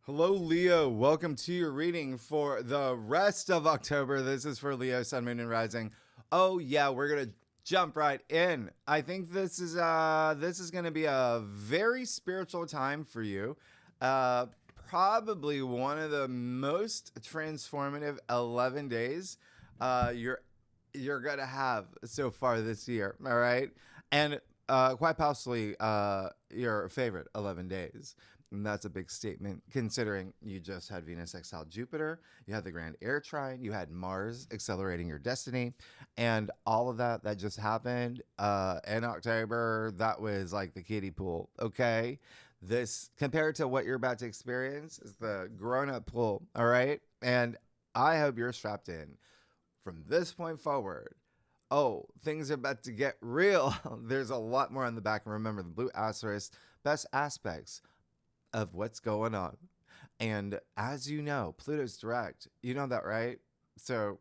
Hello, Leo. Welcome to your reading for the rest of October. This is for Leo, Sun, Moon, and Rising. Oh yeah, we're gonna jump right in. I think this is gonna be a very spiritual time for you. Uh, Probably one of the most transformative 11 days you're gonna have so far this year. All right, and quite possibly your favorite 11 days. And that's a big statement considering you just had Venus exile Jupiter, you had the grand air trine, you had Mars accelerating your destiny, and all of that just happened in October. That was like the kiddie pool, okay? This, compared to what you're about to experience, is the grown up pool, all right? And I hope you're strapped in from this point forward. Oh, things are about to get real. There's a lot more on the back. And remember, the blue asterisk, best aspects of what's going on. And as you know, Pluto's direct. You know that, right? So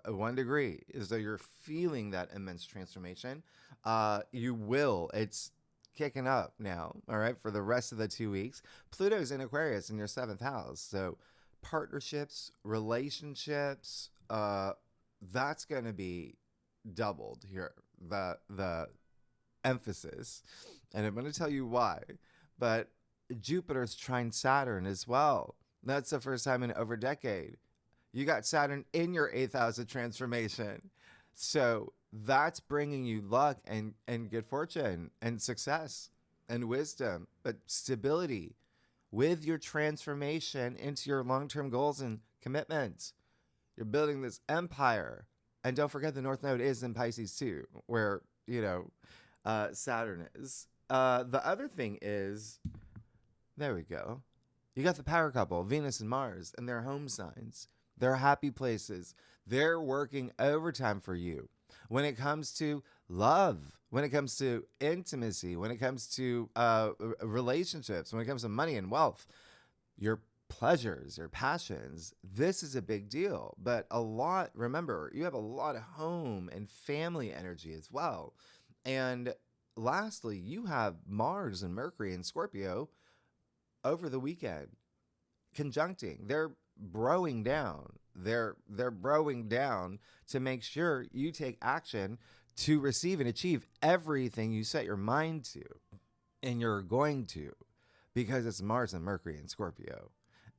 1 degree is that you're feeling that immense transformation. You will. It's kicking up now, all right, for the rest of the 2 weeks. Pluto's in Aquarius in your seventh house. So partnerships, relationships, that's going to be doubled here. The emphasis. And I'm going to tell you why. But Jupiter's trine Saturn as well. That's the first time in over a decade. You got Saturn in your eighth house of transformation. So that's bringing you luck and good fortune and success and wisdom, but stability with your transformation into your long-term goals and commitments. You're building this empire. And don't forget the North Node is in Pisces too, where, Saturn is. The other thing is, there we go. You got the power couple, Venus and Mars, and their home signs. They're happy places. They're working overtime for you. When it comes to love, when it comes to intimacy, when it comes to relationships, when it comes to money and wealth, your pleasures, your passions, this is a big deal. But remember, you have a lot of home and family energy as well. And lastly, you have Mars and Mercury and Scorpio over the weekend conjuncting. They're broing down. They're broing down to make sure you take action to receive and achieve everything you set your mind to. And you're going to, because it's Mars and Mercury and Scorpio.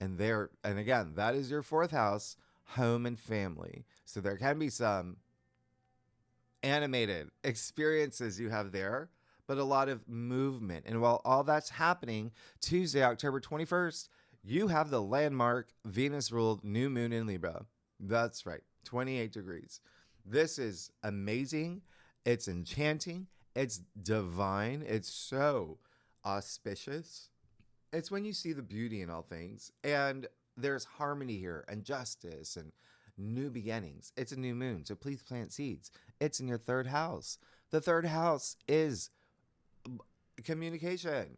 And again, that is your fourth house, home and family. So there can be some animated experiences you have there, but a lot of movement. And while all that's happening, Tuesday, October 21st, you have the landmark Venus-ruled new moon in Libra. That's right, 28 degrees. This is amazing. It's enchanting. It's divine. It's so auspicious. It's when you see the beauty in all things. And there's harmony here and justice and new beginnings. It's a new moon, so please plant seeds. It's in your third house. The third house is communication.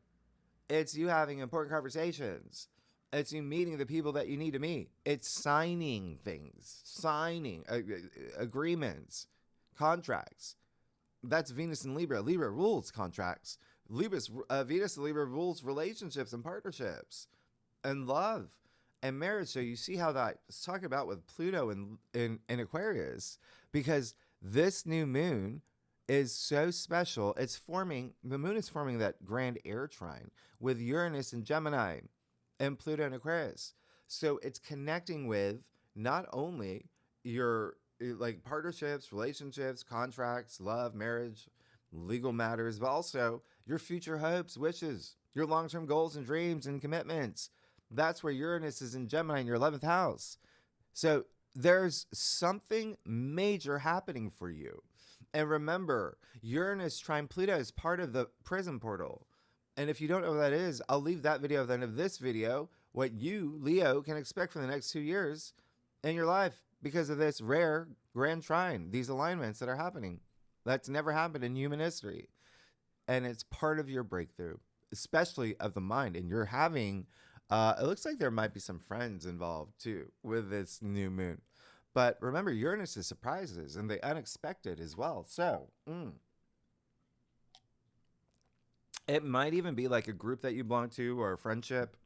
It's you having important conversations. It's you meeting the people that you need to meet. It's signing things, signing agreements, contracts. That's Venus and Libra. Libra rules contracts. Venus and Libra rules relationships and partnerships and love and marriage. So you see how that's talking about with Pluto in Aquarius, because this new moon is so special. The moon is forming that grand air trine with Uranus and Gemini and Pluto and Aquarius. So it's connecting with not only your like partnerships, relationships, contracts, love, marriage, legal matters, but also your future hopes, wishes, your long-term goals and dreams and commitments. That's where Uranus is in Gemini in your 11th house. So there's something major happening for you. And remember, Uranus trine Pluto is part of the prison portal. And if you don't know what that is, I'll leave that video at the end of this video, what you, Leo, can expect for the next 2 years in your life because of this rare grand trine, these alignments that are happening. That's never happened in human history. And it's part of your breakthrough, especially of the mind. And you're having, it looks like there might be some friends involved too with this new moon. But remember, Uranus is surprises and the unexpected as well. So, it might even be like a group that you belong to or a friendship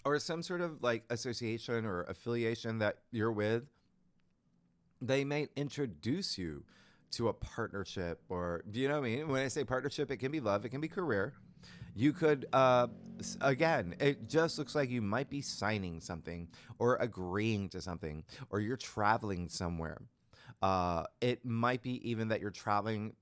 or some sort of like association or affiliation that you're with, they may introduce you to a partnership, or do you know what I mean? When I say partnership, it can be love, it can be career. You could, again, it just looks like you might be signing something or agreeing to something, or you're traveling somewhere. It might be even that you're traveling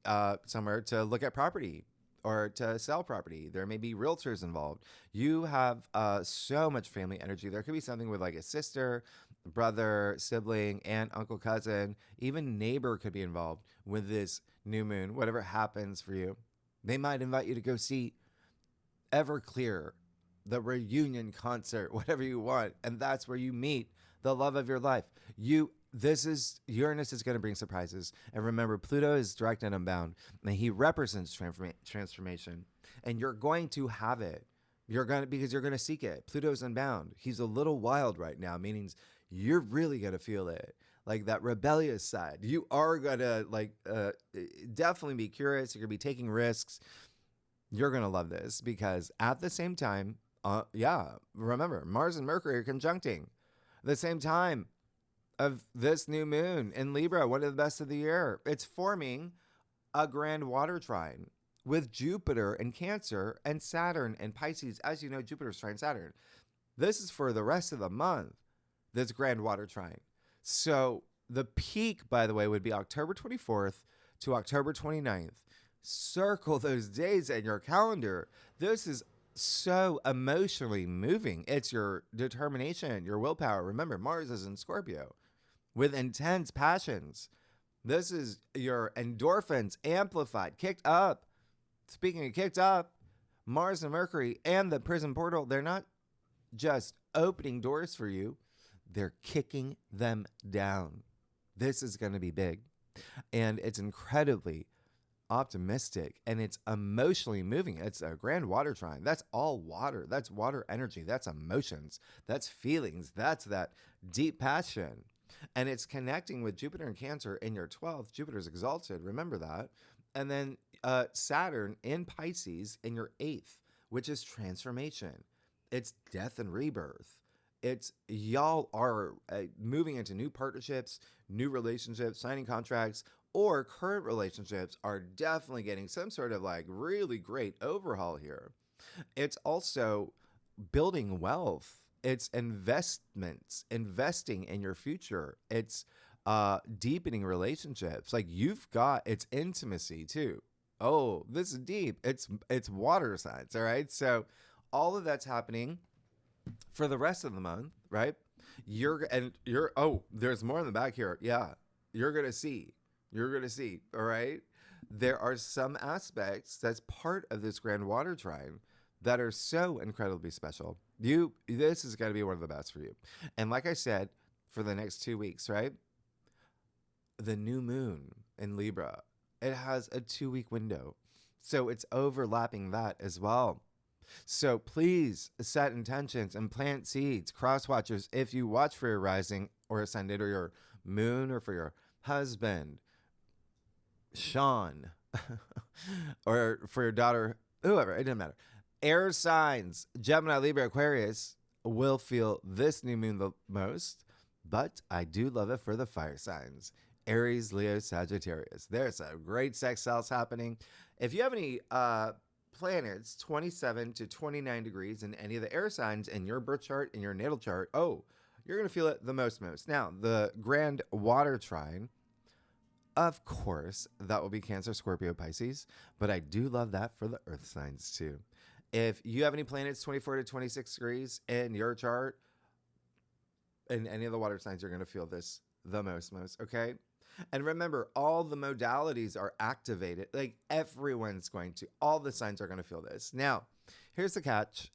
somewhere to look at property or to sell property. There may be realtors involved. You have so much family energy. There could be something with like a sister, brother, sibling, aunt, uncle, cousin, even neighbor could be involved with this new moon, whatever happens for you. They might invite you to go see Everclear, the reunion concert, whatever you want. And that's where you meet the love of your life. Uranus is going to bring surprises. And remember, Pluto is direct and unbound, and he represents transformation. And you're going to have it. Because you're going to seek it. Pluto's unbound. He's a little wild right now, meaning you're really going to feel it. Like that rebellious side. You are going to definitely be curious. You're going to be taking risks. You're going to love this because at the same time, remember, Mars and Mercury are conjuncting. At the same time of this new moon in Libra, one of the best of the year, it's forming a grand water trine with Jupiter in Cancer and Saturn in Pisces. As you know, Jupiter's trine Saturn. This is for the rest of the month, this grand water trine. So the peak, by the way, would be October 24th to October 29th. Circle those days in your calendar. This is so emotionally moving. It's your determination, your willpower. Remember, Mars is in Scorpio with intense passions. This is your endorphins amplified, kicked up. Speaking of kicked up, Mars and Mercury and the prison portal, they're not just opening doors for you, they're kicking them down. This is going to be big. And it's incredibly optimistic, and it's emotionally moving. It's a grand water trine. That's all water. That's water energy. That's emotions. That's feelings. That's that deep passion. And it's connecting with Jupiter in Cancer in your 12th. Jupiter's exalted. Remember that. And then Saturn in Pisces in your 8th, which is transformation. It's death and rebirth. It's y'all are moving into new partnerships, new relationships, signing contracts, or current relationships are definitely getting some sort of like really great overhaul here. It's also building wealth. It's investments, investing in your future. It's deepening relationships. Like it's intimacy too. Oh, this is deep. It's water signs. All right. So all of that's happening for the rest of the month, right? There's more in the back here. Yeah. You're going to see. All right. There are some aspects that's part of this grand water trine that are so incredibly special. This is going to be one of the best for you. And like I said, for the next 2 weeks, right? The new moon in Libra, it has a 2-week window. So it's overlapping that as well. So please set intentions and plant seeds. Cross watchers, if you watch for your rising or ascendant or your moon, or for your husband, Sean, or for your daughter, whoever, it doesn't matter. Air signs, Gemini, Libra, Aquarius, will feel this new moon the most, but I do love it for the fire signs. Aries, Leo, Sagittarius. There's a great sextiles happening. If you have any planets 27 to 29 degrees in any of the air signs in your birth chart, in your natal chart, you're going to feel it the most. Now, the grand water trine, of course, that will be Cancer, Scorpio, Pisces, but I do love that for the earth signs too. If you have any planets 24 to 26 degrees in your chart, in any of the water signs, you're going to feel this the most, okay? And remember, all the modalities are activated. Like all the signs are going to feel this. Now, here's the catch.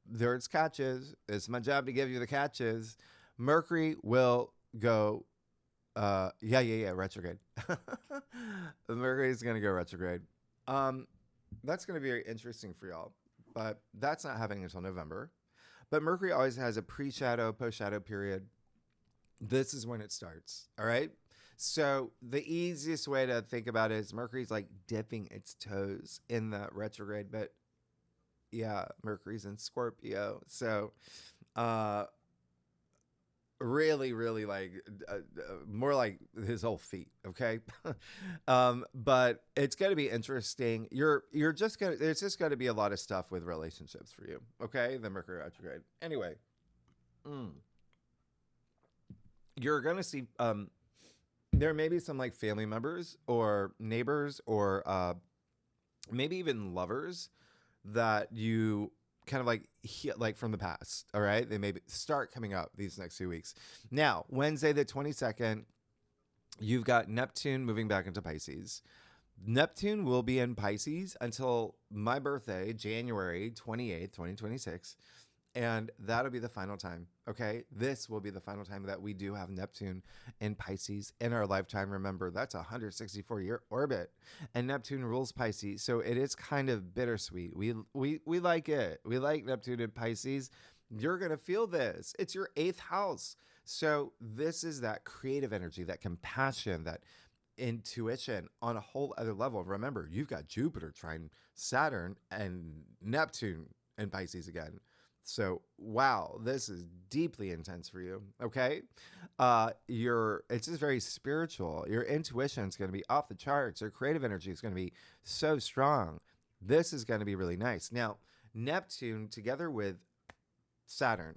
There's catches. It's my job to give you the catches. Mercury will go, retrograde. Mercury is going to go retrograde. That's going to be very interesting for y'all, but that's not happening until November. But Mercury always has a pre-shadow, post-shadow period. This is when it starts, all right? So the easiest way to think about it is Mercury's like dipping its toes in the retrograde, but Yeah, Mercury's in Scorpio. So, uh, really, really like more like his whole feet. Okay. But it's going to be interesting. You're just going to, it's just going to be a lot of stuff with relationships for you. Okay. The Mercury retrograde. Anyway, mm, you're going to see, there may be some like family members or neighbors or, maybe even lovers that you kind of like like from the past. All right, they may start coming up these next 2 weeks. Now, Wednesday the 22nd, you've got Neptune moving back into Pisces. Neptune will be in Pisces until my birthday, January 28th, 2026. And that'll be the final time. Okay. This will be the final time that we do have Neptune in Pisces in our lifetime. Remember, that's a 164-year orbit. And Neptune rules Pisces. So it is kind of bittersweet. We like it. We like Neptune in Pisces. You're going to feel this. It's your 8th house. So this is that creative energy, that compassion, that intuition on a whole other level. Remember, you've got Jupiter trine Saturn and Neptune in Pisces again. So, wow, this is deeply intense for you. Okay. It's just very spiritual. Your intuition is going to be off the charts. Your creative energy is going to be so strong. This is going to be really nice. Now, Neptune together with Saturn,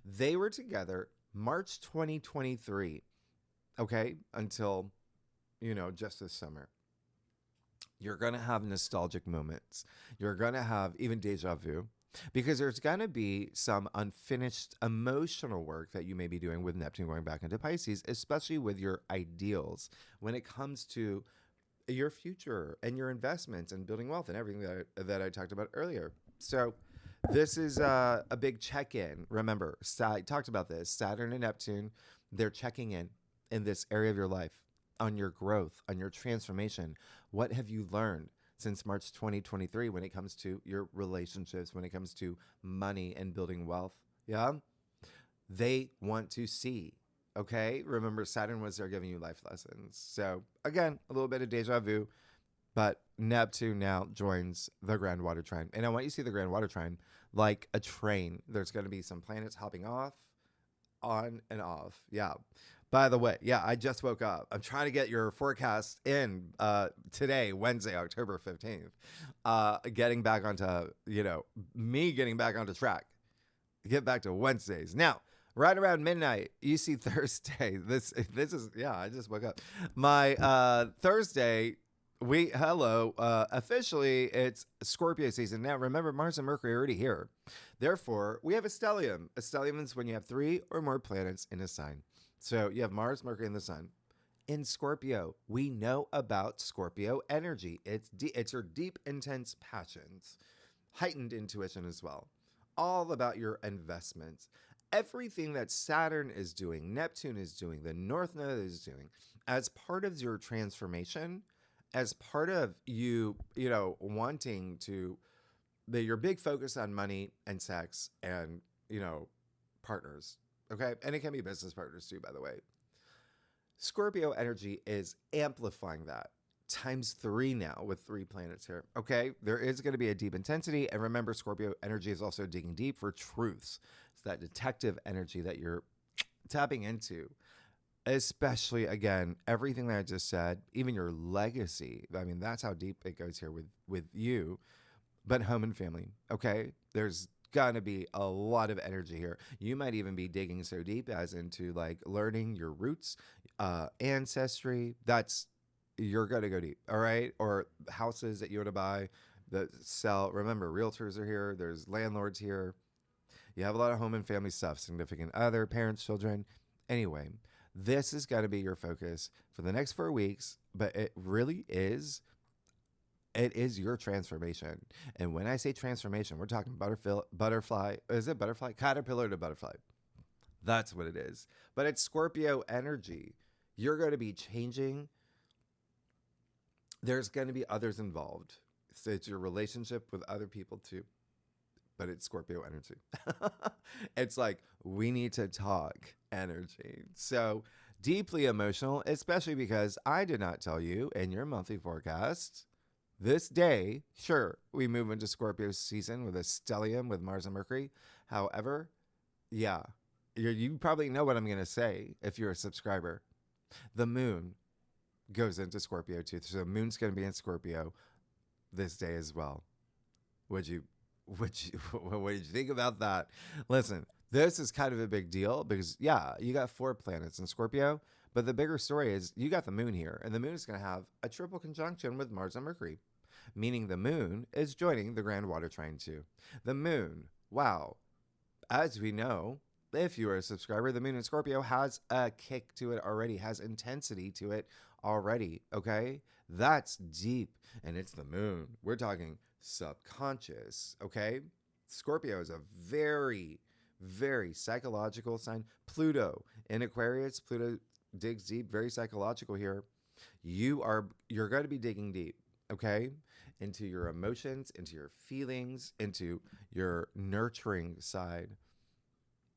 they were together March 2023. Okay. Until, just this summer. You're going to have nostalgic moments. You're going to have even deja vu. Because there's going to be some unfinished emotional work that you may be doing with Neptune going back into Pisces, especially with your ideals when it comes to your future and your investments and building wealth and everything that I talked about earlier. So this is a big check-in. Remember, I talked about this. Saturn and Neptune, they're checking in this area of your life on your growth, on your transformation. What have you learned since March 2023 when it comes to your relationships, when it comes to money and building wealth? Yeah. They want to see. Okay. Remember, Saturn was there giving you life lessons. So again, a little bit of deja vu, but Neptune now joins the Grand Water Trine. And I want you to see the Grand Water Trine like a train. There's going to be some planets hopping off, on and off. Yeah. By the way, yeah, I just woke up. I'm trying to get your forecast in today, Wednesday, October 15th. Getting back onto, me getting back onto track. Get back to Wednesdays. Now, right around midnight, you see Thursday. This is, yeah, I just woke up. My Thursday, officially it's Scorpio season. Now, remember, Mars and Mercury are already here. Therefore, we have a stellium. A stellium is when you have 3 or more planets in a sign. So you have Mars, Mercury, and the Sun. In Scorpio, we know about Scorpio energy. It's your deep, intense passions, heightened intuition as well. All about your investments. Everything that Saturn is doing, Neptune is doing, the North Node is doing, as part of your transformation, as part of you, wanting to, your big focus on money and sex and, partners. Okay. And it can be business partners too, by the way. Scorpio energy is amplifying that times 3 now with 3 planets here. Okay. There is going to be a deep intensity. And remember, Scorpio energy is also digging deep for truths. It's that detective energy that you're tapping into, especially, again, everything that I just said, even your legacy. I mean, that's how deep it goes here with you, but home and family. Okay. There's gonna be a lot of energy here. You might even be digging so deep as into like learning your roots, ancestry. You're gonna go deep. All right. Or houses that you want to buy, that sell. Remember, realtors are here. There's landlords here. You have a lot of home and family stuff, significant other, parents, children. Anyway, this is going to be your focus for the next 4 weeks, but it really is. It is your transformation. And when I say transformation, we're talking butterfly. Is it butterfly? Caterpillar to butterfly. That's what it is. But it's Scorpio energy. You're going to be changing. There's going to be others involved. So it's your relationship with other people too. But it's Scorpio energy. It's like, we need to talk energy. So deeply emotional, especially because I did not tell you in your monthly forecast This day, sure, we move into Scorpio season with a stellium with Mars and Mercury. However, yeah, you probably know what I'm going to say if you're a subscriber. The moon goes into Scorpio too. So the moon's going to be in Scorpio this day as well. Would you, what did you think about that? Listen, this is kind of a big deal because, yeah, you got 4 planets in Scorpio, but the bigger story is you got the moon here, and the moon is going to have a triple conjunction with Mars and Mercury, meaning the moon is joining the grand water trine too. The moon, wow, as we know, if you are a subscriber, the moon in Scorpio has a kick to it already, has intensity to it already, okay? That's deep, and it's the moon. We're talking subconscious, okay? Scorpio is a very, very psychological sign. Pluto in Aquarius, Pluto digs deep, very psychological here. You're going to be digging deep, okay? Into your emotions, into your feelings, into your nurturing side,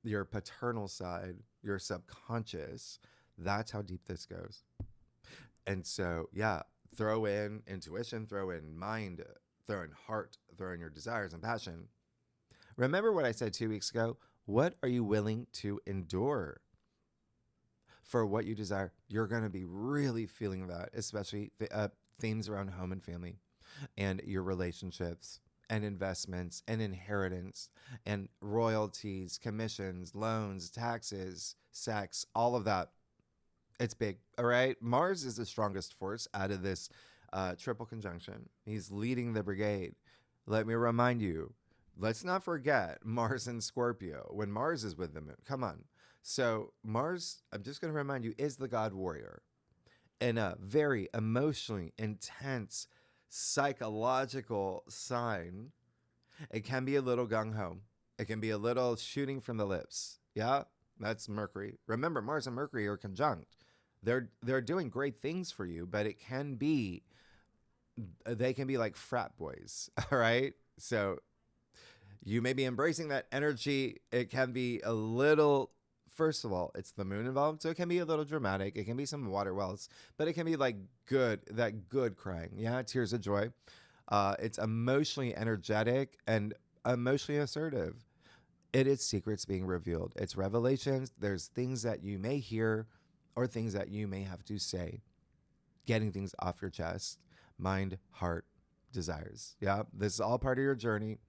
your paternal side, your subconscious. That's how deep this goes. And so, yeah, throw in intuition, throw in mind, throw in heart, throw in your desires and passion. Remember what I said 2 weeks ago? What are you willing to endure for what you desire? You're going to be really feeling that, especially the themes around home and family and your relationships and investments and inheritance and royalties, commissions, loans, taxes, sex, all of that. It's big, all right? Mars is the strongest force out of this triple conjunction. He's leading the brigade. Let me remind you, let's not forget Mars and Scorpio. When Mars is with the moon, come on. So Mars, I'm just going to remind you, is the god warrior in a very emotionally intense, psychological sign. It can be a little gung-ho. It can be a little shooting from the lips. Yeah, that's Mercury. Remember, Mars and Mercury are conjunct. They're doing great things for you, but they can be like frat boys, all right? So you may be embracing that energy. It can be a little, first of all, it's the moon involved, so it can be a little dramatic. It can be some water wells, but it can be like that good crying. Yeah, tears of joy. It's emotionally energetic and emotionally assertive. It is secrets being revealed. It's revelations. There's things that you may hear or things that you may have to say. Getting things off your chest. Mind, heart, desires. Yeah, this is all part of your journey.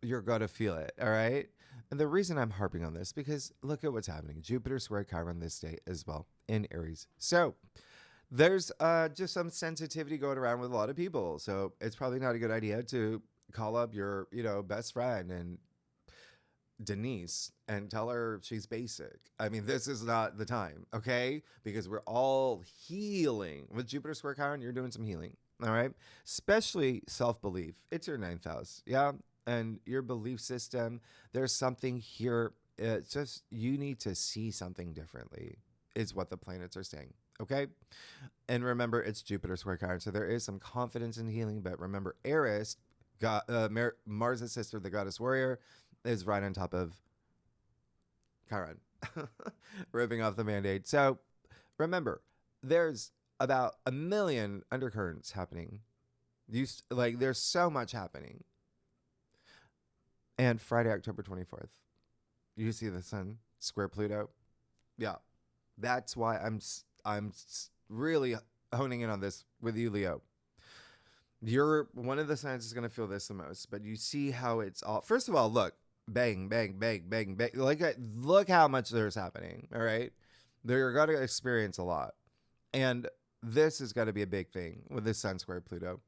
You're going to feel it, all right? And the reason I'm harping on this, because look at what's happening. Jupiter square Chiron this day as well in Aries. So there's just some sensitivity going around with a lot of people. So it's probably not a good idea to call up your, best friend and Denise and tell her she's basic. I mean, this is not the time, okay? Because we're all healing. With Jupiter square Chiron, you're doing some healing, all right? Especially self-belief. It's your 9th house, yeah? And your belief system, there's something here. It's just you need to see something differently is what the planets are saying, okay? And remember, it's Jupiter square Chiron, so there is some confidence in healing. But remember, Eris, Mars' sister, the goddess warrior, is right on top of Chiron, ripping off the Band-Aid. So remember, there's about a million undercurrents happening. There's so much happening. And Friday, October 24th, you see the sun square Pluto. Yeah, that's why I'm really honing in on this with you, Leo. You're one of the signs that's going to feel this the most, but you see how it's all. First of all, look, bang, bang, bang, bang, bang. Look how much there's happening. All right, they're going to experience a lot, and this is going to be a big thing with the sun square Pluto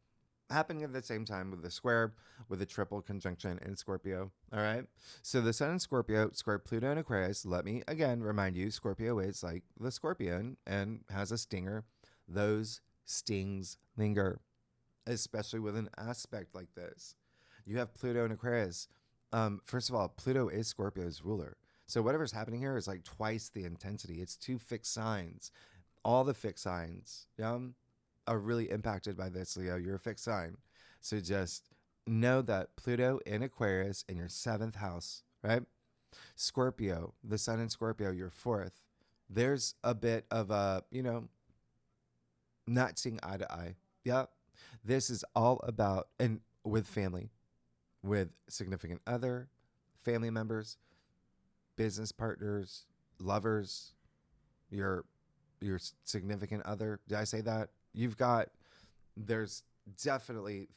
happening at the same time with the square, with a triple conjunction in Scorpio. All right. So the sun in Scorpio, square Pluto in Aquarius. Let me again remind you, Scorpio is like the scorpion and has a stinger. Those stings linger, especially with an aspect like this. You have Pluto in Aquarius. First of all, Pluto is Scorpio's ruler. So whatever's happening here is like twice the intensity. It's 2 fixed signs. All the fixed signs. Yeah. Are really impacted by this, Leo. You're a fixed sign. So just know that Pluto in Aquarius in your 7th house, right? Scorpio, the sun in Scorpio, your 4th. There's a bit of a, not seeing eye to eye. Yeah. This is all about, and with family, with significant other, family members, business partners, lovers, your significant other. Did I say that? There's definitely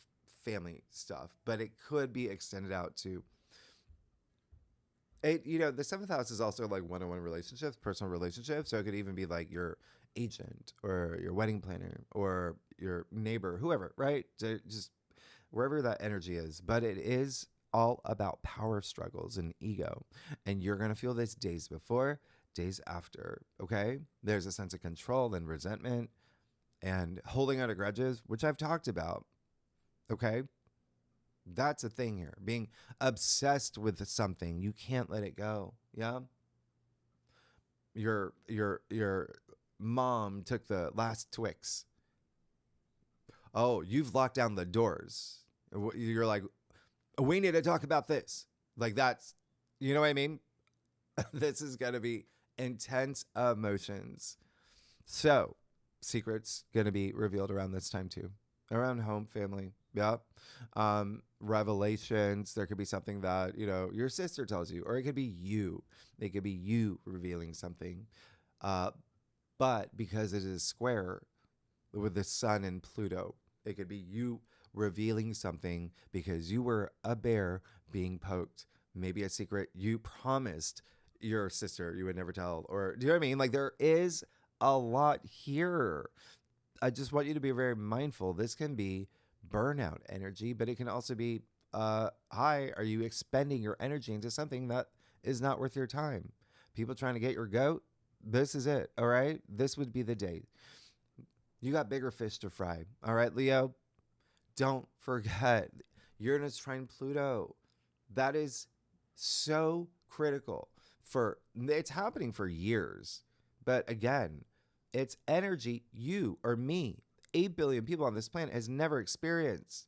family stuff, but it could be extended out to it. The seventh house is also like one-on-one relationships, personal relationships. So it could even be like your agent or your wedding planner or your neighbor, whoever, right? So just wherever that energy is. But it is all about power struggles and ego. And you're going to feel this days before, days after, okay? There's a sense of control and resentment and holding on to grudges, which I've talked about, okay? That's a thing here. Being obsessed with something, you can't let it go, yeah? Your mom took the last Twix. Oh, you've locked down the doors. You're like, we need to talk about this. Like that's, you know what I mean? This is going to be intense emotions. So secrets going to be revealed around this time too. Around home, family. Yeah. Revelations. There could be something that, your sister tells you, or it could be you. It could be you revealing something. But because it is square with the sun and Pluto, it could be you revealing something because you were a bear being poked. Maybe a secret you promised your sister you would never tell. Or do you know what I mean? Like there is a lot here. I just want you to be very mindful. This can be burnout energy, but it can also be, hi, are you expending your energy into something that is not worth your time? People trying to get your goat. This is it. All right. This would be the day. You got bigger fish to fry. All right, Leo. Don't forget Uranus trine Pluto. That is so critical it's happening for years. But again, it's energy you or me, 8 billion people on this planet has never experienced.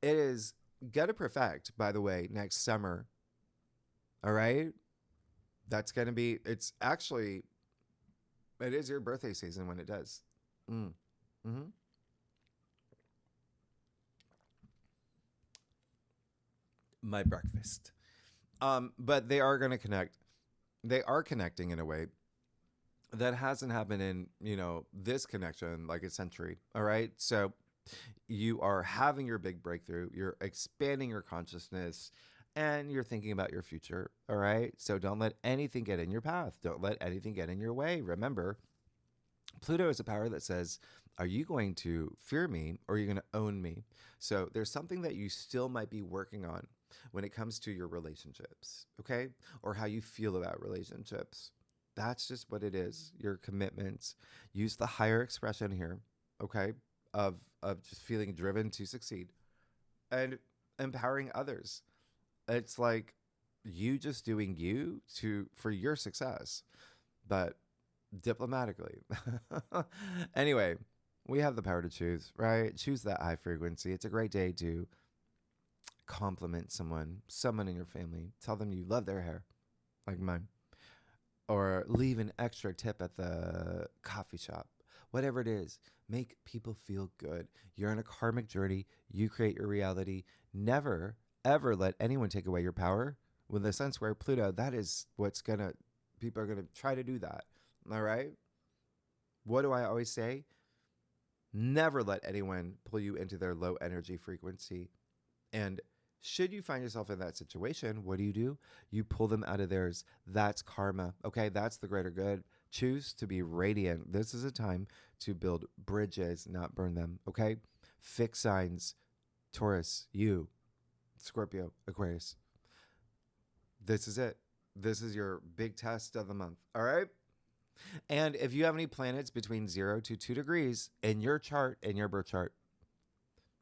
It is going to perfect, by the way, next summer. All right. That's going to be, it is your birthday season when it does. Mm-hmm. My breakfast. But they are going to connect. They are connecting in a way that hasn't happened in, this connection like a century. All right. So you are having your big breakthrough. You're expanding your consciousness and you're thinking about your future. All right. So don't let anything get in your path. Don't let anything get in your way. Remember, Pluto is a power that says, are you going to fear me or are you going to own me? So there's something that you still might be working on when it comes to your relationships, okay? Or how you feel about relationships. That's just what it is, your commitments. Use the higher expression here, okay, of just feeling driven to succeed and empowering others. It's like you just doing you for your success, but diplomatically. Anyway, we have the power to choose, right? Choose that high frequency. It's a great day to compliment someone in your family. Tell them you love their hair, like mine. Or leave an extra tip at the coffee shop. Whatever it is, make people feel good. You're on a karmic journey. You create your reality. Never, ever let anyone take away your power. With the sun square Pluto, that is people are going to try to do that. All right? What do I always say? Never let anyone pull you into their low energy frequency. And should you find yourself in that situation, what do? You pull them out of theirs. That's karma. Okay, that's the greater good. Choose to be radiant. This is a time to build bridges, not burn them. Okay? Fixed signs. Taurus, you, Scorpio, Aquarius. This is it. This is your big test of the month. All right? And if you have any planets between 0 to 2 degrees in your chart, in your birth chart,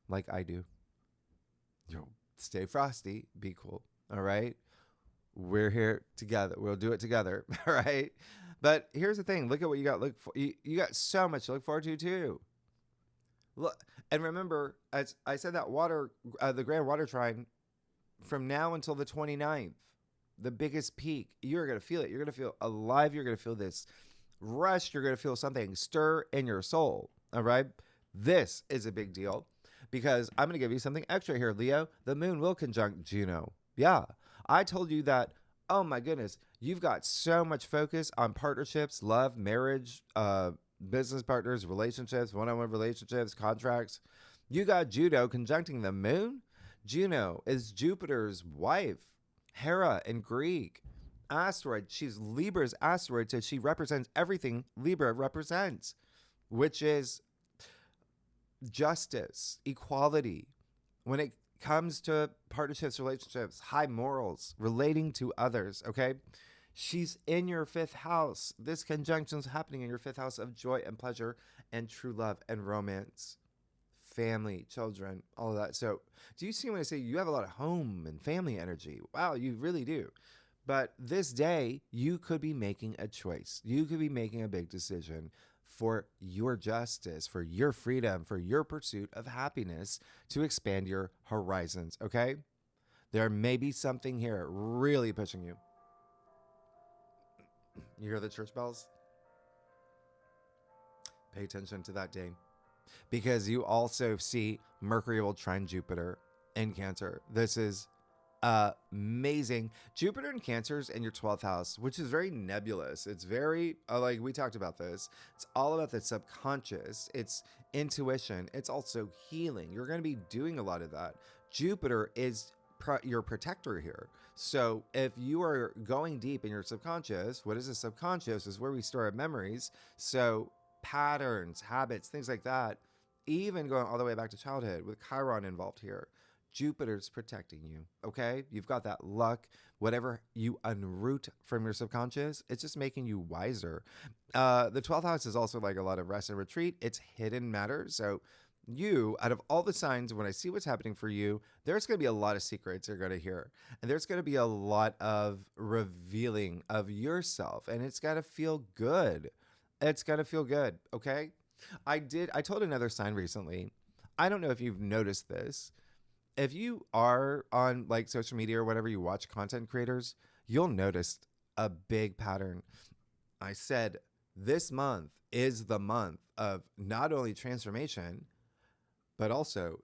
like I do, stay frosty, be cool. All right. We're here together. We'll do it together. All right. But here's the thing. Look at what you got. You got so much to look forward to too. Look, and remember, as I said, that the grand water trine from now until the 29th, the biggest peak, you're going to feel it. You're going to feel alive. You're going to feel this rush. You're going to feel something stir in your soul. All right. This is a big deal. because I'm going to give you something extra here, Leo. The moon will conjunct Juno. Yeah, I told you that. Oh my goodness, you've got so much focus on partnerships, love, marriage, business partners, relationships, one-on-one relationships, contracts. You got Juno conjuncting the moon. Juno is Jupiter's wife, Hera in Greek. Asteroid. She's Libra's asteroid, so she represents everything Libra represents, which is justice, equality. When it comes to partnerships, relationships, high morals, relating to others, okay? She's in your fifth house. This conjunction is happening in your fifth house of joy and pleasure and true love and romance, family, children, all of that. So do you see when I say you have a lot of home and family energy? Wow, you really do. But this day, you could be making a choice. You could be making a big decision for your justice, for your freedom, for your pursuit of happiness to expand your horizons, okay? There may be something here really pushing you. You hear the church bells? Pay attention to that day. Because you also see Mercury will trine Jupiter in Cancer. This is amazing. Jupiter in Cancer's in your 12th house, which is very nebulous. It's very, like we talked about this. It's all about the subconscious. It's intuition. It's also healing. You're going to be doing a lot of that. Jupiter is your protector here. So if you are going deep in your subconscious, what is the subconscious? Is where we store our memories. So patterns, habits, things like that, even going all the way back to childhood with Chiron involved here. Jupiter's protecting you, okay? You've got that luck. Whatever you unroot from your subconscious, it's just making you wiser. The 12th house is also like a lot of rest and retreat. It's hidden matter. So you, out of all the signs, when I see what's happening for you, there's going to be a lot of secrets you're going to hear. And there's going to be a lot of revealing of yourself. And it's got to feel good. It's got to feel good, okay? I told another sign recently. I don't know if you've noticed this. If you are on like social media or whatever, you watch content creators, you'll notice a big pattern. I said this month is the month of not only transformation, but also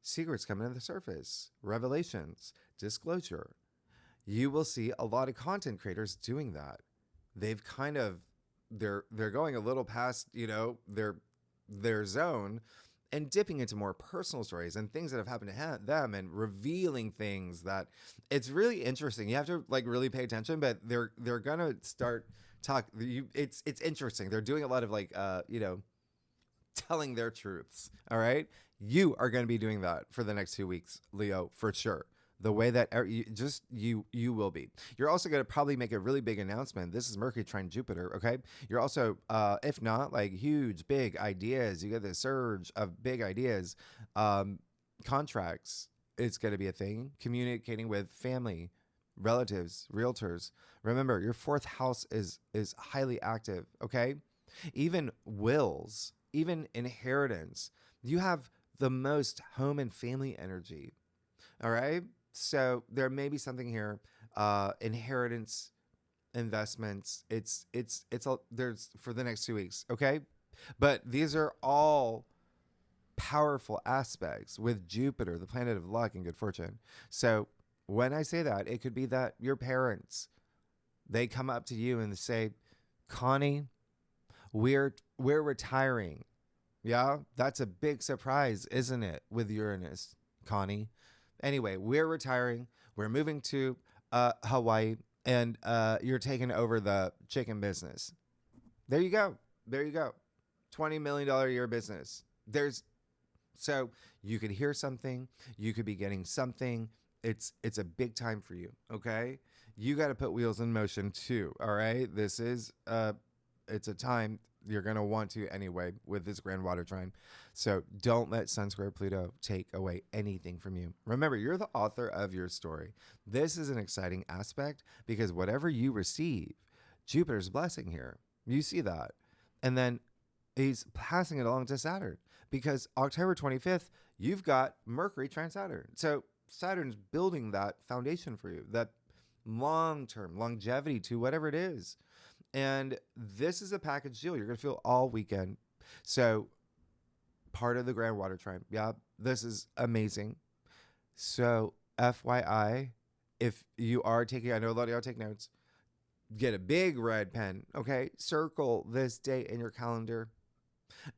secrets coming to the surface, revelations, disclosure. You will see a lot of content creators doing that. They've kind of, they're going a little past, their zone, and dipping into more personal stories and things that have happened to them and revealing things that it's really interesting. You have to like really pay attention, but they're gonna start it's interesting. They're doing a lot of like telling their truths. All right, you are going to be doing that for the next 2 weeks, Leo, for sure. The way that you will be. You're also going to probably make a really big announcement. This is Mercury trine Jupiter, okay? You're also, if not, like huge, big ideas. You get this surge of big ideas. Contracts, it's going to be a thing. Communicating with family, relatives, realtors. Remember, your 4th house is highly active, okay? Even wills, even inheritance. You have the most home and family energy, all right? So there may be something here, inheritance, investments. It's there's for the next 2 weeks, okay? But these are all powerful aspects with Jupiter, the planet of luck and good fortune. So when I say that, it could be that your parents, they come up to you and say, Connie, we're retiring. Yeah, that's a big surprise, isn't it, with Uranus, Connie? Anyway, we're retiring. We're moving to Hawaii, and you're taking over the chicken business. There you go. There you go. $20 million a year business. So you could hear something. You could be getting something. It's a big time for you, okay? You got to put wheels in motion too, all right? This is, it's a time you're going to want to anyway with this grand water trine. So don't let Sun square Pluto take away anything from you. Remember, you're the author of your story. This is an exciting aspect because whatever you receive, Jupiter's blessing here. You see that. And then he's passing it along to Saturn because October 25th, you've got Mercury trine Saturn. So Saturn's building that foundation for you, that long-term longevity to whatever it is. And this is a package deal you're going to feel all weekend. So part of the grand water trine. Yeah, this is amazing. So, FYI, if you are taking, I know a lot of y'all take notes, get a big red pen, okay? Circle this date in your calendar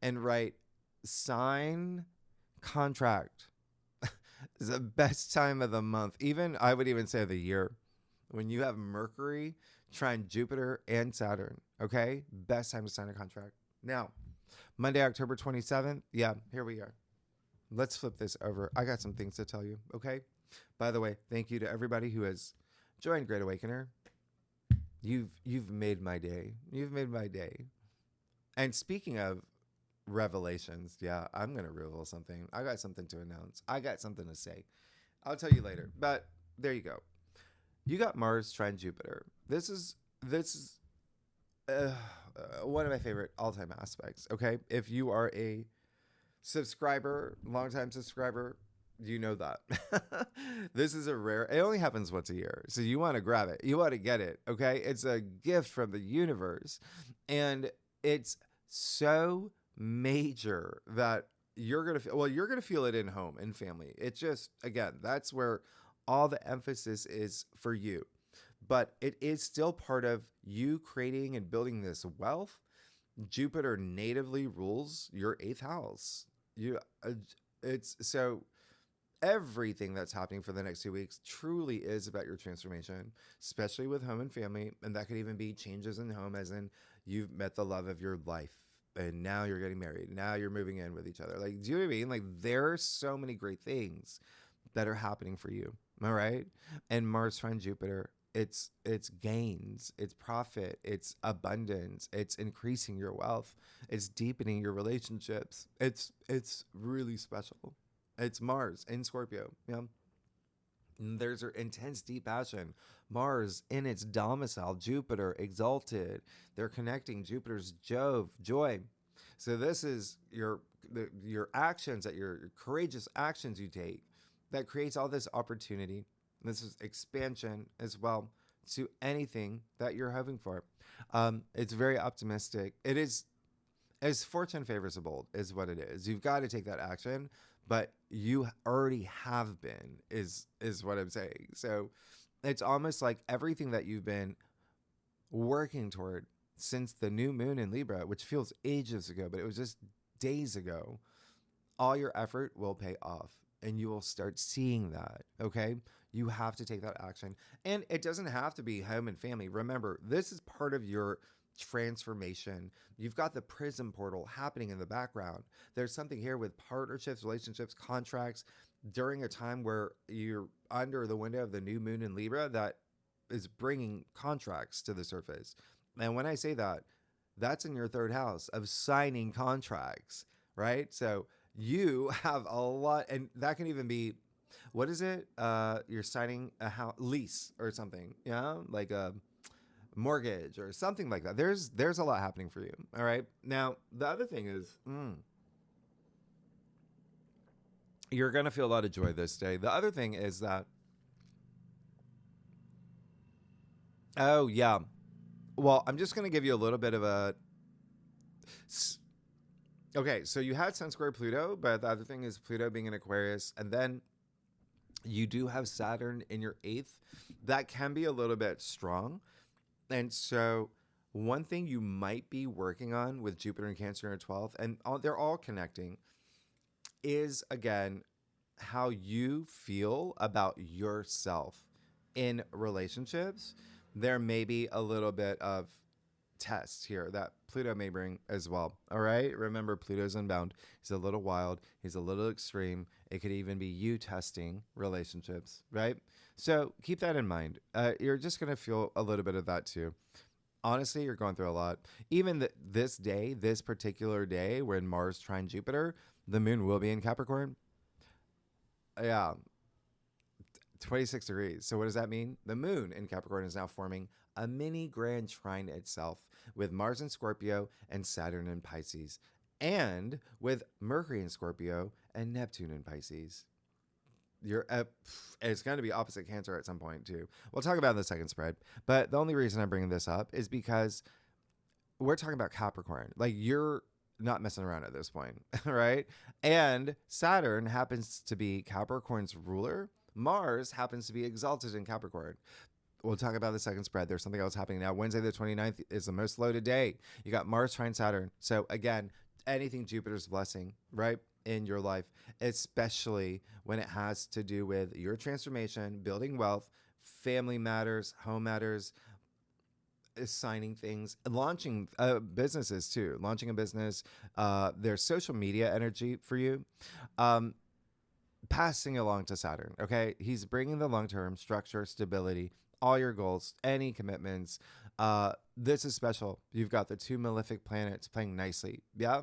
and write sign contract. Is the best time of the month. Even, I would even say the year. When you have Mercury, trine Jupiter, and Saturn, okay? Best time to sign a contract. Now, Monday, October 27th. Yeah, here we are. Let's flip this over. I got some things to tell you, okay? By the way, thank you to everybody who has joined Great Awakener. You've made my day. You've made my day. And speaking of revelations, yeah, I'm going to reveal something. I got something to announce. I got something to say. I'll tell you later. But there you go. You got Mars trine Jupiter. This is one of my favorite all-time aspects, okay? If you are a subscriber, longtime subscriber, you know that. This is a rare, it only happens once a year. So you want to grab it. You want to get it, okay? It's a gift from the universe. And it's so major that you're going to feel, well, you're going to feel it in home and family. It's just, again, that's where all the emphasis is for you. But it is still part of you creating and building this wealth. Jupiter natively rules your 8th house. It's so everything that's happening for the next 2 weeks truly is about your transformation, especially with home and family. And that could even be changes in home, as in you've met the love of your life and now you're getting married. Now you're moving in with each other. Like, do you know what I mean? Like, there are so many great things that are happening for you. All right. And Mars trine Jupiter, it's gains, it's profit, it's abundance, it's increasing your wealth, it's deepening your relationships. It's really special. It's Mars in Scorpio. Yeah. And there's an intense, deep passion. Mars in its domicile, Jupiter exalted. They're connecting Jupiter's joy. So this is your actions, that your courageous actions you take, that creates all this opportunity. This is expansion as well to anything that you're hoping for. It's very optimistic. It is, as fortune favors the bold is what it is. You've got to take that action, but you already have been is what I'm saying. So it's almost like everything that you've been working toward since the new moon in Libra, which feels ages ago, but it was just days ago, all your effort will pay off and you will start seeing that, okay? You have to take that action. And it doesn't have to be home and family. Remember, this is part of your transformation. You've got the prism portal happening in the background. There's something here with partnerships, relationships, contracts during a time where you're under the window of the new moon in Libra that is bringing contracts to the surface. And when I say that, that's in your 3rd house of signing contracts, right? So you have a lot, and that can even be, what is it? You're signing a house lease or something, yeah, like a mortgage or something like that. There's a lot happening for you. All right. Now the other thing is, you're gonna feel a lot of joy this day. The other thing is that, oh yeah, well, I'm just gonna give you a little bit of a. Okay, so you had Sun square Pluto, but the other thing is Pluto being in Aquarius, and then you do have Saturn in your 8th. That can be a little bit strong. And so one thing you might be working on with Jupiter and Cancer in your 12th, and they're all connecting, is, again, how you feel about yourself in relationships. There may be a little bit of test here that Pluto may bring as well. All right. Remember, Pluto's unbound. He's a little wild. He's a little extreme. It could even be you testing relationships, right? So keep that in mind. You're just going to feel a little bit of that too. Honestly, you're going through a lot. Even this day, this particular day when Mars trine Jupiter, the moon will be in Capricorn. Yeah. 26 degrees. So what does that mean? The moon in Capricorn is now forming a mini grand trine itself with Mars in Scorpio and Saturn in Pisces, and with Mercury in Scorpio and Neptune in Pisces. It's going to be opposite Cancer at some point too. We'll talk about it in the second spread. But the only reason I'm bringing this up is because we're talking about Capricorn. Like, not messing around at this point, right? And Saturn happens to be Capricorn's ruler. Mars happens to be exalted in Capricorn. We'll talk about the second spread. There's something else happening now. Wednesday the 29th is the most loaded day. You got Mars trine Saturn. So again, anything Jupiter's blessing, right, in your life, especially when it has to do with your transformation, building wealth, family matters, home matters, signing things, launching businesses too, launching a business. There's social media energy for you. Passing along to Saturn, okay? He's bringing the long-term structure, stability, all your goals, any commitments. This is special. You've got the two malefic planets playing nicely. Yeah?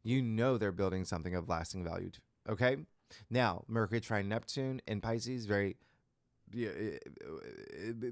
You know they're building something of lasting value, okay? Now, Mercury trine Neptune in Pisces, very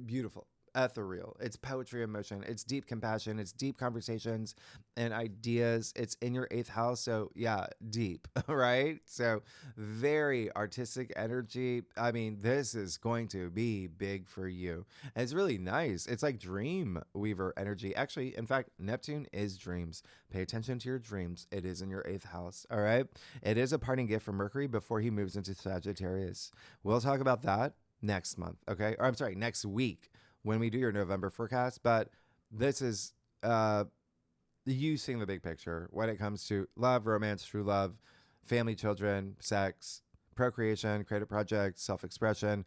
beautiful, ethereal. It's poetry, emotion. It's deep compassion. It's deep conversations and ideas. It's in your 8th house. So yeah, deep, right? So very artistic energy. I mean, this is going to be big for you. And it's really nice. It's like dream weaver energy. Actually, in fact, Neptune is dreams. Pay attention to your dreams. It is in your 8th house. All right. It is a parting gift from Mercury before he moves into Sagittarius. We'll talk about that next month. Okay. Or I'm sorry, next week, when we do your November forecast. But this is you seeing the big picture when it comes to love, romance, true love, family, children, sex, procreation, creative projects, self-expression.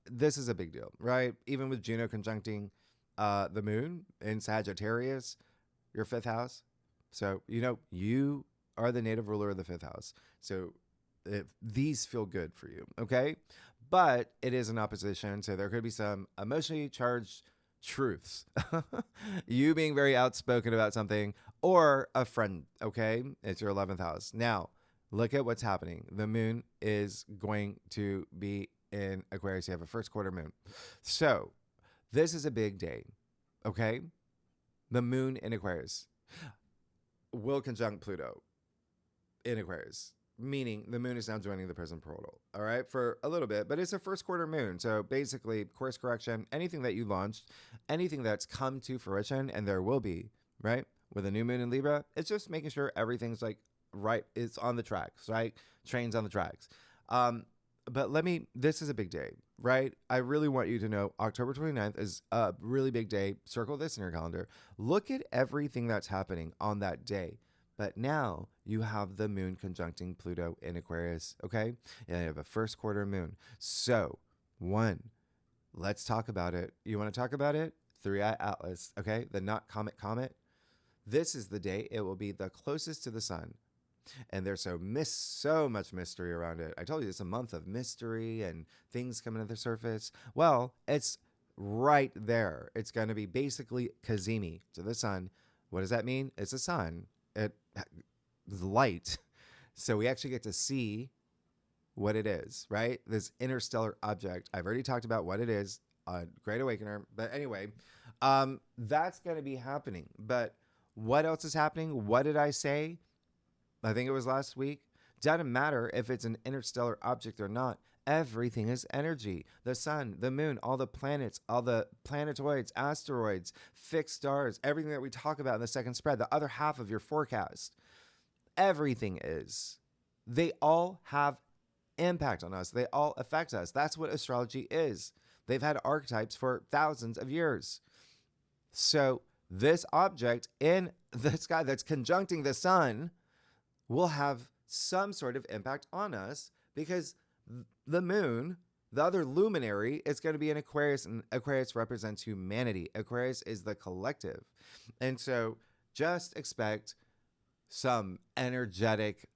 This is a big deal, right? Even with Juno conjuncting the moon in Sagittarius, your 5th house. So, you are the native ruler of the 5th house. So these feel good for you, okay? But it is an opposition, so there could be some emotionally charged truths. You being very outspoken about something, or a friend, okay? It's your 11th house. Now, look at what's happening. The moon is going to be in Aquarius. You have a first quarter moon. So this is a big day, okay? The moon in Aquarius will conjunct Pluto in Aquarius, meaning the moon is now joining the prison portal, all right, for a little bit, but it's a first quarter moon. So basically, course correction, anything that you launched, anything that's come to fruition, and there will be, right, with a new moon in Libra, it's just making sure everything's like right, it's on the tracks, right? Trains on the tracks. But this is a big day, right? I really want you to know October 29th is a really big day. Circle this in your calendar. Look at everything that's happening on that day. But now you have the moon conjuncting Pluto in Aquarius, okay? And you have a first quarter moon. So, let's talk about it. You want to talk about it? 3-eye Atlas, okay? The not comet. This is the day it will be the closest to the sun. And there's so much mystery around it. I told you it's a month of mystery and things coming to the surface. Well, it's right there. It's going to be basically Cazimi to the sun. What does that mean? It's a sun. It is light. So we actually get to see what it is, right? This interstellar object. I've already talked about what it is, Great Awakener. But anyway, that's going to be happening. But what else is happening? What did I say? I think it was last week. Doesn't matter if it's an interstellar object or not. Everything is energy. The sun, the moon, all the planets, all the planetoids, asteroids, fixed stars, everything that we talk about in the second spread, the other half of your forecast. Everything is. They all have impact on us. They all affect us. That's what astrology is. They've had archetypes for thousands of years. So this object in the sky that's conjuncting the sun will have some sort of impact on us because the moon, the other luminary, is going to be in Aquarius, and Aquarius represents humanity. Aquarius is the collective. And so just expect some energetic,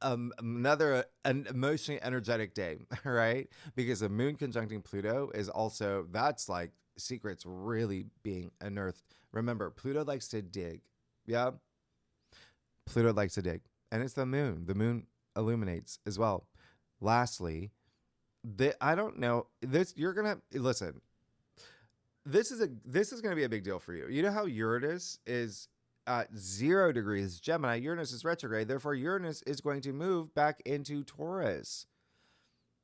another an emotionally energetic day, right? Because the moon conjuncting Pluto is also, that's like secrets really being unearthed. Remember, Pluto likes to dig. Yeah? Pluto likes to dig. And it's the moon. The moon illuminates as well. Lastly, I don't know this. You're gonna listen. This is gonna be a big deal for you. You know how Uranus is 0 degrees Gemini. Uranus is retrograde. Therefore, Uranus is going to move back into Taurus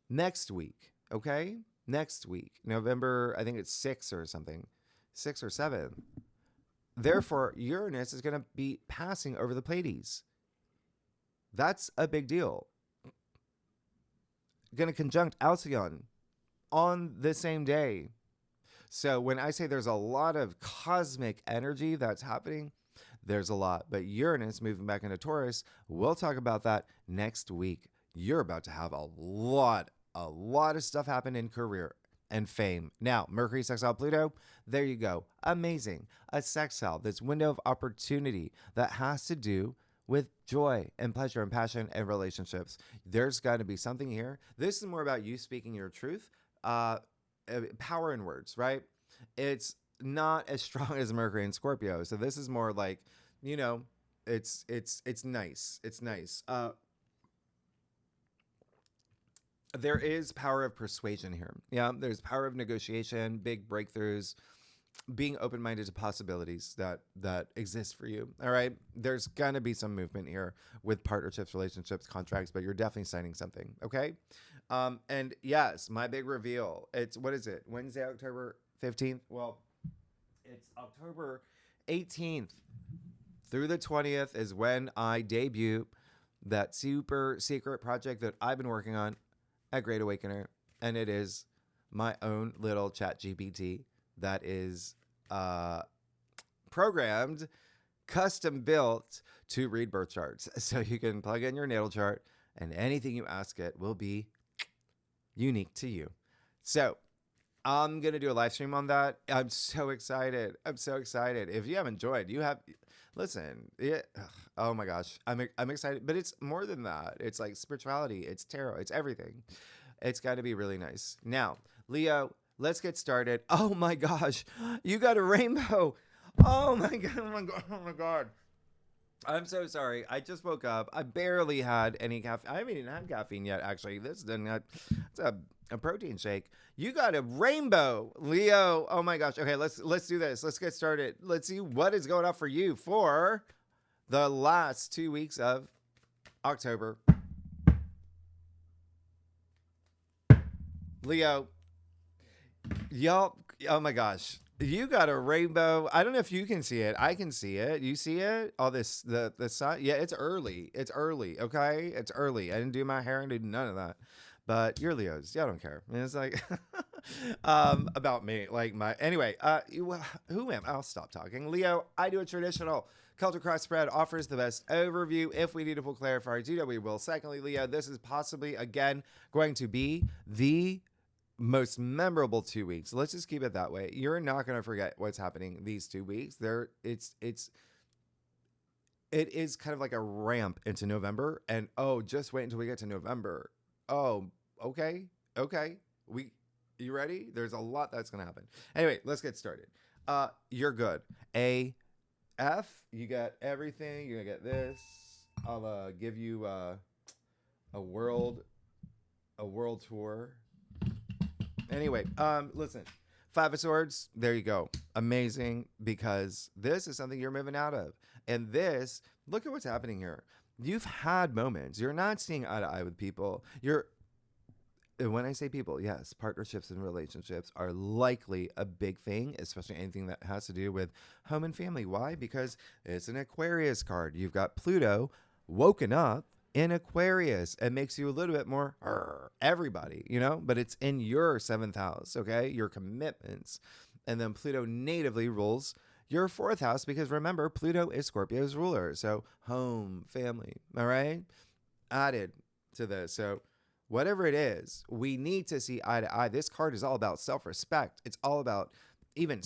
next week. Okay, next week, November. I think it's 6 or something, 6 or 7. Therefore, Uranus is going to be passing over the Pleiades. That's a big deal. Going to conjunct Alcyon on the same day. So when I say there's a lot of cosmic energy that's happening, there's a lot. But Uranus moving back into Taurus, we'll talk about that next week. You're about to have a lot of stuff happen in career and fame. Now, Mercury sextile Pluto, there you go. Amazing. A sextile, this window of opportunity that has to do with joy and pleasure and passion and relationships. There's got to be something here. This is more about you speaking your truth. Power in words, right? It's not as strong as Mercury and Scorpio. So this is more like, you know, it's nice. It's nice. There is power of persuasion here. Yeah, there's power of negotiation, big breakthroughs, being open-minded to possibilities that exist for you. All right. There's gonna be some movement here with partnerships, relationships, contracts, but you're definitely signing something. Okay. And yes, my big reveal. It's, what is it? Wednesday, October 15th. Well, it's October 18th through the 20th is when I debut that super secret project that I've been working on at Great Awakener. And it is my own little chat GPT that is programmed, custom built to read birth charts. So you can plug in your natal chart and anything you ask it will be unique to you. So I'm going to do a live stream on that. I'm so excited. I'm so excited. If you haven't joined, listen, oh my gosh, I'm excited, but it's more than that. It's like spirituality, it's tarot, it's everything. It's got to be really nice. Now, Leo, let's get started. Oh my gosh, you got a rainbow. Oh my God, oh my God, oh my God. I'm so sorry. I just woke up. I barely had any caffeine. I haven't even had caffeine yet, actually. This is it's a protein shake. You got a rainbow, Leo. Oh my gosh. Okay, let's do this. Let's get started. Let's see what is going on for you for the last 2 weeks of October. Leo, y'all, oh my gosh. You got a rainbow. I don't know if you can see it. I can see it. You see it? All this, the sun. Yeah, it's early. It's early. Okay. It's early. I didn't do my hair and did none of that, but you're Leos. Y'all don't care. And it's like, about me, like anyway, who am I? I'll stop talking. Leo, I do a traditional Celtic cross spread, offers the best overview. If we need to pull clarifiers, you know we will. Secondly, Leo, this is possibly, again, going to be the most memorable 2 weeks. Let's just keep it that way. You're not going to forget what's happening these 2 weeks. It is kind of like a ramp into November. And just wait until we get to November. Oh, okay. You ready? There's a lot that's going to happen. Anyway, let's get started. You're good. AF, you got everything. You're going to get this. I'll give you a world tour. Anyway, listen, Five of Swords, there you go. Amazing, because this is something you're moving out of. And this, look at what's happening here. You've had moments. You're not seeing eye to eye with people. When I say people, yes, partnerships and relationships are likely a big thing, especially anything that has to do with home and family. Why? Because it's an Aquarius card. You've got Pluto woken up in Aquarius. It makes you a little bit more everybody, but it's in your 7th house, okay? Your commitments. And then Pluto natively rules your 4th house because remember, Pluto is Scorpio's ruler. So home, family, all right? Added to this. So whatever it is, we need to see eye to eye. This card is all about self-respect. It's all about even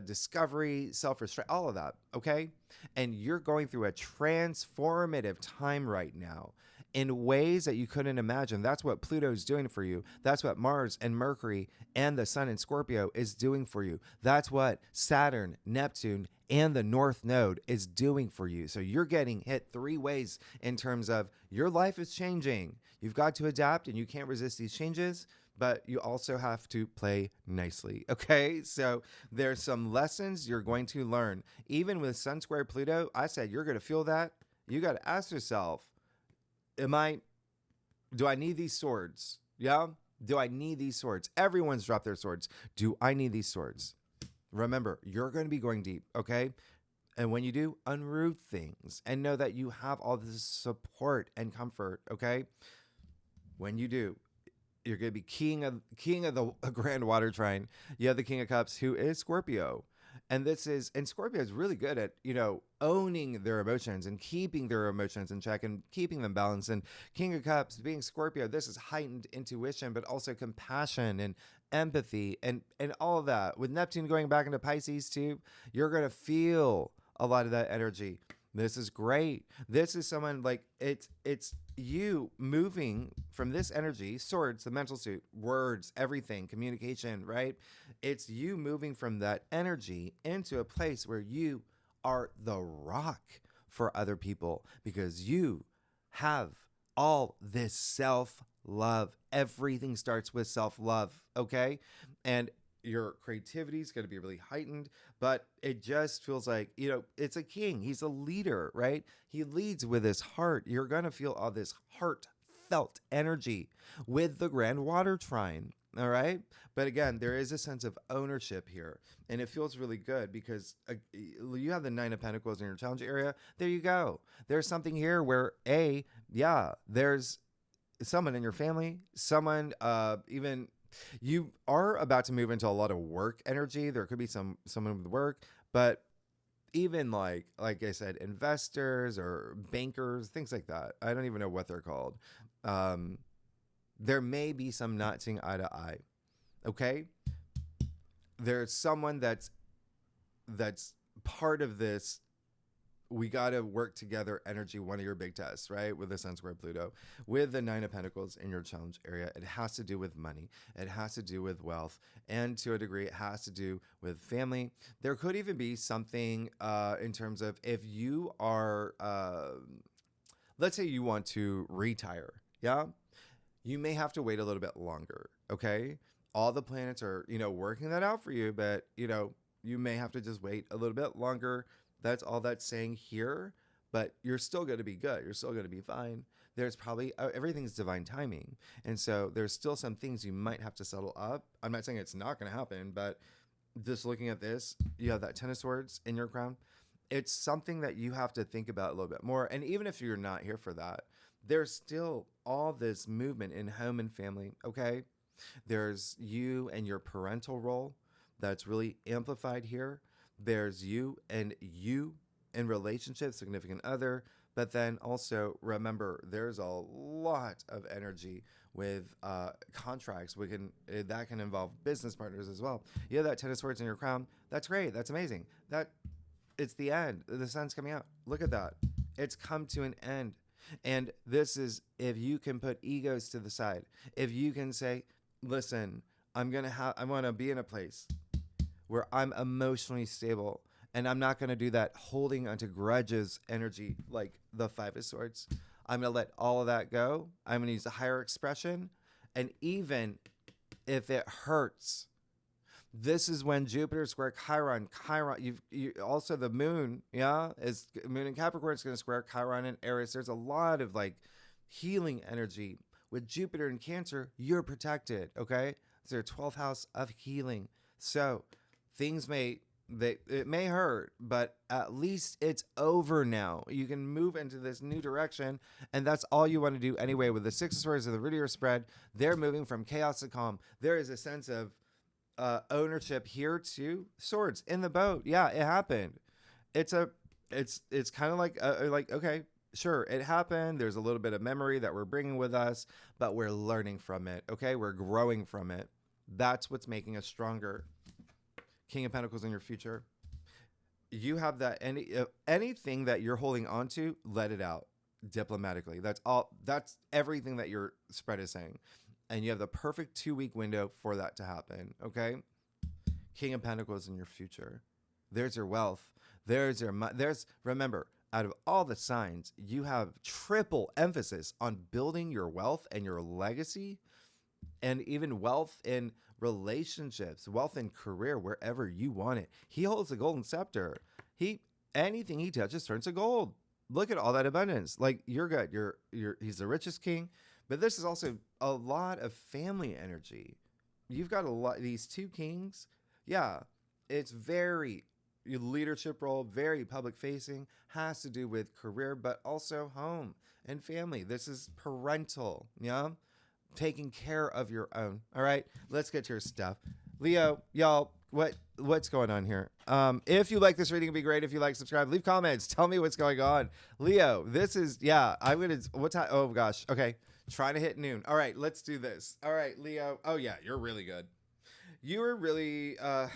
discovery, self-restraint, all of that, okay? And you're going through a transformative time right now in ways that you couldn't imagine. That's what Pluto's doing for you. That's what Mars and Mercury and the Sun in Scorpio is doing for you. That's what Saturn, Neptune, and the North Node is doing for you. So you're getting hit 3 ways in terms of your life is changing. You've got to adapt and you can't resist these changes, but you also have to play nicely, okay? So there's some lessons you're going to learn. Even with Sun square Pluto, I said you're going to feel that. You got to ask yourself, do I need these swords? Yeah? Do I need these swords? Everyone's dropped their swords. Do I need these swords? Remember, you're going to be going deep, okay? And when you do, unroot things and know that you have all this support and comfort, okay? When you do, you're going to be king of the grand water trine. You have the King of Cups, who is Scorpio. And Scorpio is really good at, owning their emotions and keeping their emotions in check and keeping them balanced. And King of Cups being Scorpio, this is heightened intuition, but also compassion and empathy and all of that. With Neptune going back into Pisces too, you're going to feel a lot of that energy. This is great. This is someone like it's you moving from this energy, swords, the mental suit, words, everything, communication, right? It's you moving from that energy into a place where you are the rock for other people because you have all this self-love. Everything starts with self-love, okay? And your creativity is going to be really heightened, but it just feels like, it's a king. He's a leader, right? He leads with his heart. You're going to feel all this heartfelt energy with the grand water trine, all right? But again, there is a sense of ownership here, and it feels really good because you have the Nine of Pentacles in your challenge area. There you go. There's something here where, there's someone in your family, someone even... You are about to move into a lot of work energy. There could be someone with work, but even like I said, investors or bankers, things like that. I don't even know what they're called. There may be some not seeing eye to eye. Okay, there's someone that's part of this. We got to work together energy, one of your big tests, right? With the Sun square Pluto, with the Nine of Pentacles in your challenge area. It has to do with money. It has to do with wealth. And to a degree, it has to do with family. There could even be something in terms of if you are, let's say you want to retire, yeah? You may have to wait a little bit longer, okay? All the planets are, working that out for you, but, you may have to just wait a little bit longer. That's all that's saying here, but you're still going to be good. You're still going to be fine. There's probably everything's divine timing. And so there's still some things you might have to settle up. I'm not saying it's not going to happen, but just looking at this, you have that Ten of Swords in your crown. It's something that you have to think about a little bit more. And even if you're not here for that, there's still all this movement in home and family, okay? There's you and your parental role that's really amplified here. There's you in relationship, significant other, but then also remember there's a lot of energy with contracts. That can involve business partners as well. You have that Ten of Swords in your crown. That's great. That's amazing. It's the end. The sun's coming out. Look at that. It's come to an end. And this is if you can put egos to the side. If you can say, listen, I want to be in a place where I'm emotionally stable, and I'm not going to do that holding onto grudges energy like the Five of Swords. I'm going to let all of that go. I'm going to use a higher expression, and even if it hurts, this is when Jupiter square Chiron. You also the moon, is moon in Capricorn is going to square Chiron and Aries. There's a lot of like healing energy with Jupiter in Cancer. You're protected, okay? It's their 12th house of healing, so. Things it may hurt, but at least it's over now. You can move into this new direction, and that's all you want to do anyway. With the Six of Swords of the Rudier spread, they're moving from chaos to calm. There is a sense of ownership here too. Swords in the boat. Yeah, it happened. It's kind of like okay, sure, it happened. There's a little bit of memory that we're bringing with us, but we're learning from it. Okay, we're growing from it. That's what's making us stronger. King of Pentacles in your future. You have that anything that you're holding on to, let it out diplomatically. That's all. That's everything that your spread is saying. And you have the perfect 2-week window for that to happen. Okay. King of Pentacles in your future. There's your wealth. Remember, out of all the signs, you have triple emphasis on building your wealth and your legacy, and even wealth in relationships, wealth in career, wherever you want it. He holds the golden scepter. Anything he touches turns to gold. Look at all that abundance. Like, you're good. He's the richest king, but this is also a lot of family energy. You've got these two kings. Yeah. It's very leadership role, very public facing, has to do with career, but also home and family. This is parental, yeah? Taking care of your own. All right, let's get to your stuff. Leo, y'all, what's going on here? If you like this reading, it'd be great if you like, subscribe, leave comments, tell me what's going on. Leo, this is, yeah, I'm gonna, what time? Oh gosh, okay, trying to hit noon. All right, let's do this. All right, Leo. Oh yeah, you're really good. You were really, oh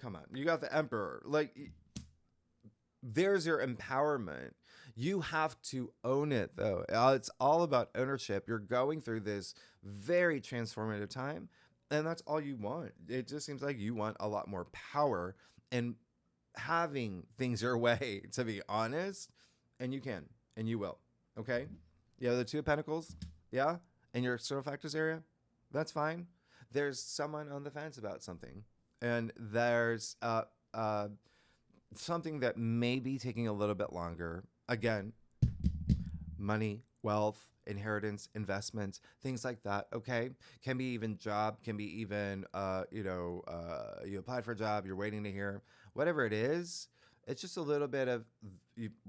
come on, you got the Emperor. Like, there's your empowerment. You have to own it, though. It's all about ownership. You're going through this very transformative time, and that's all you want. It just seems like you want a lot more power and having things your way, to be honest. And you can, and you will. Okay? Yeah, the Two of Pentacles, yeah, and your external factors area, that's fine. There's someone on the fence about something, and there's something that may be taking a little bit longer. Again, money, wealth, inheritance, investments, things like that. Okay, can be even job, can be even you applied for a job, you're waiting to hear, whatever it is. It's just a little bit of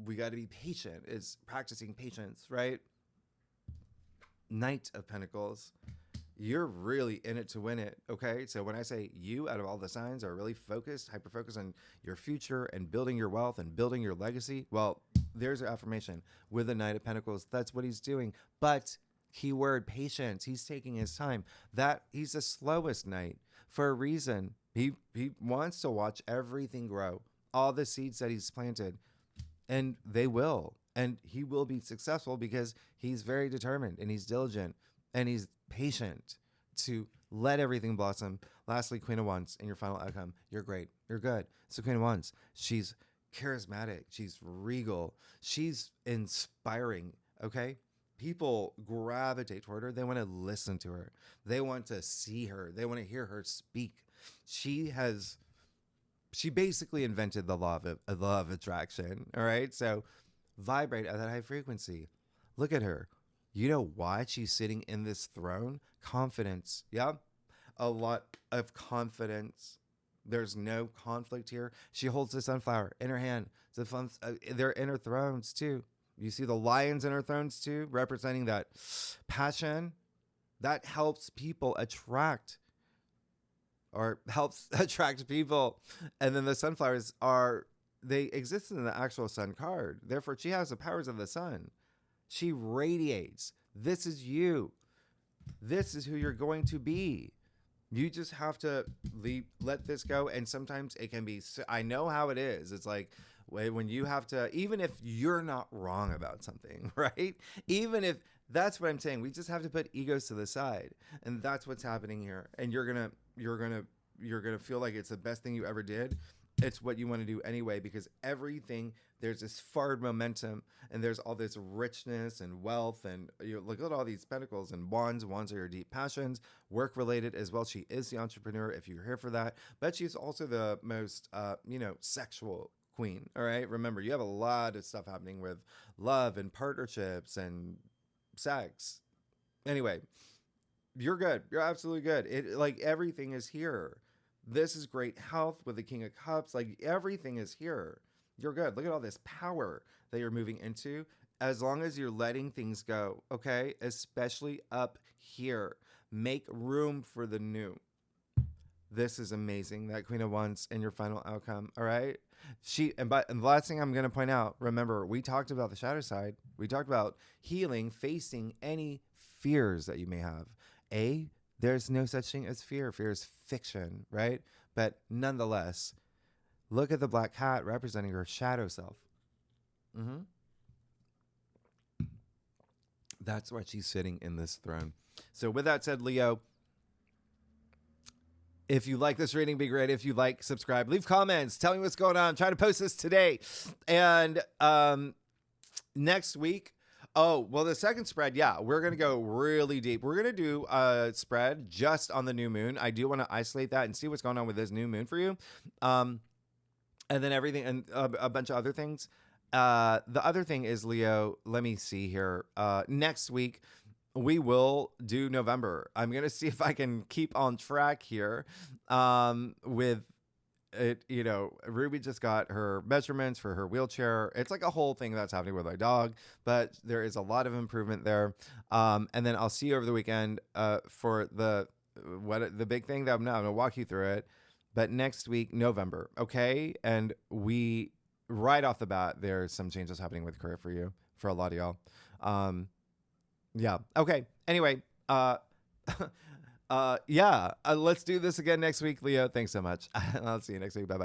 we got to be patient. It's practicing patience, right? Knight of Pentacles. You're really in it to win it, okay? So when I say you, out of all the signs, are really focused, hyper-focused on your future and building your wealth and building your legacy, well, there's your affirmation. With the Knight of Pentacles, that's what he's doing. But, keyword, patience. He's taking his time. He's the slowest knight for a reason. He wants to watch everything grow, all the seeds that he's planted, and they will. And he will be successful because he's very determined and he's diligent and he's patient to let everything blossom. Lastly, Queen of Wands in your final outcome. You're great. You're good. So Queen of Wands, she's charismatic. She's regal. She's inspiring. Okay. People gravitate toward her. They want to listen to her. They want to see her. They want to hear her speak. She basically invented the law of attraction. All right. So vibrate at that high frequency. Look at her. You know why she's sitting in this throne? Confidence. Yeah. A lot of confidence. There's no conflict here. She holds the sunflower in her hand. They're in her thrones too. You see the lions in her thrones too, representing that passion that helps people attract people. And then the sunflowers they exist in the actual sun card. Therefore, she has the powers of the sun. She radiates. This is you. This is who you're going to be. You just have to let this go. And sometimes it can be, I know how it is. It's like when you have to, even if you're not wrong about something, right? Even if that's what I'm saying, we just have to put egos to the side. And that's what's happening here. And you're going to feel like it's the best thing you ever did. It's what you want to do anyway, because everything, there's this forward momentum and there's all this richness and wealth. And you look at all these pentacles and wands. Wands are your deep passions, work related as well. She is the entrepreneur if you're here for that, but she's also the most, sexual queen. All right. Remember, you have a lot of stuff happening with love and partnerships and sex. Anyway, you're good. You're absolutely good. Like everything is here. This is great health with the King of Cups. Like everything is here. You're good. Look at all this power that you're moving into as long as you're letting things go. Okay. Especially up here. Make room for the new. This is amazing. That Queen of Wands in your final outcome. All right. And the last thing I'm going to point out, remember, we talked about the shadow side. We talked about healing, facing any fears that you may have. There's no such thing as fear. Fear is fiction, right? But nonetheless, look at the black cat representing her shadow self. That's why she's sitting in this throne. So with that said, Leo, if you like this reading, be great. If you like, subscribe, leave comments, tell me what's going on. I'm trying to post this today. And next week, the second spread, we're going to go really deep. We're going to do a spread just on the new moon. I do want to isolate that and see what's going on with this new moon for you. And then everything and a bunch of other things. The other thing is, Leo, let me see here. Next week, we will do November. I'm going to see if I can keep on track here with Ruby just got her measurements for her wheelchair. It's like a whole thing that's happening with my dog, but there is a lot of improvement there. And then I'll see you over the weekend for the big thing that I'm going to walk you through it. But next week, November, okay? And right off the bat, there's some changes happening with career for you, for a lot of y'all. Yeah. Okay. Anyway, let's do this again next week, Leo. Thanks so much. I'll see you next week. Bye-bye.